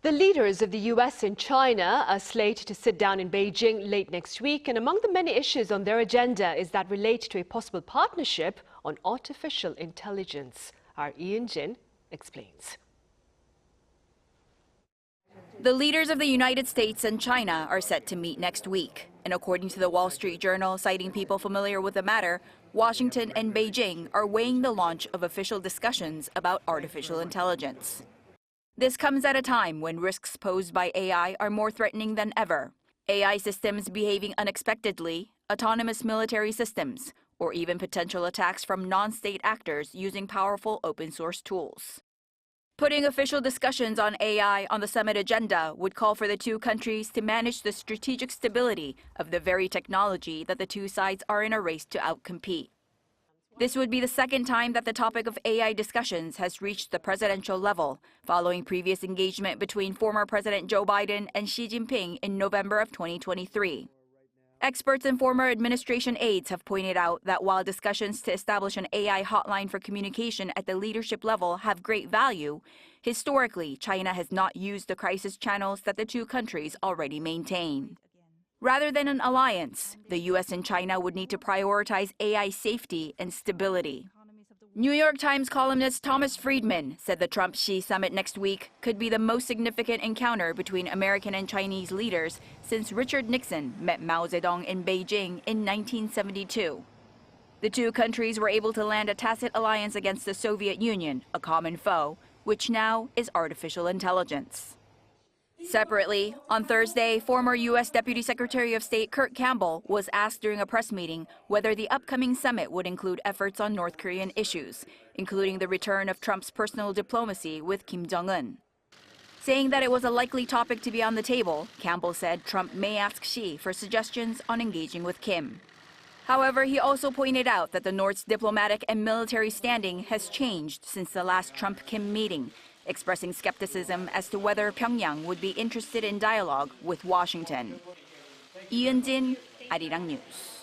The leaders of the U.S. and China are slated to sit down in Beijing late next week, and among the many issues on their agenda is that relate to a possible partnership on artificial intelligence. Our Eun-jin explains. The leaders of the United States and China are set to meet next week. And according to the Wall Street Journal, citing people familiar with the matter, Washington and Beijing are weighing the launch of official discussions about artificial intelligence. This comes at a time when risks posed by AI are more threatening than ever. AI systems behaving unexpectedly, autonomous military systems, or even potential attacks from non-state actors using powerful open-source tools. Putting official discussions on AI on the summit agenda would call for the two countries to manage the strategic stability of the very technology that the two sides are in a race to outcompete. This would be the second time that the topic of AI discussions has reached the presidential level, following previous engagement between former President Joe Biden and Xi Jinping in November of 2023. Experts and former administration aides have pointed out that while discussions to establish an AI hotline for communication at the leadership level have great value, historically, China has not used the crisis channels that the two countries already maintain. Rather than an alliance, the U.S. and China would need to prioritize AI safety and stability. New York Times columnist Thomas Friedman said the Trump-Xi summit next week could be the most significant encounter between American and Chinese leaders since Richard Nixon met Mao Zedong in Beijing in 1972. The two countries were able to land a tacit alliance against the Soviet Union, a common foe, which now is artificial intelligence. Separately, on Thursday, former U.S. Deputy Secretary of State Kurt Campbell was asked during a press meeting whether the upcoming summit would include efforts on North Korean issues, including the return of Trump's personal diplomacy with Kim Jong-un. Saying that it was a likely topic to be on the table, Campbell said Trump may ask Xi for suggestions on engaging with Kim. However, he also pointed out that the North's diplomatic and military standing has changed since the last Trump-Kim meeting, expressing skepticism as to whether Pyongyang would be interested in dialogue with Washington. Eun-jin, Arirang News.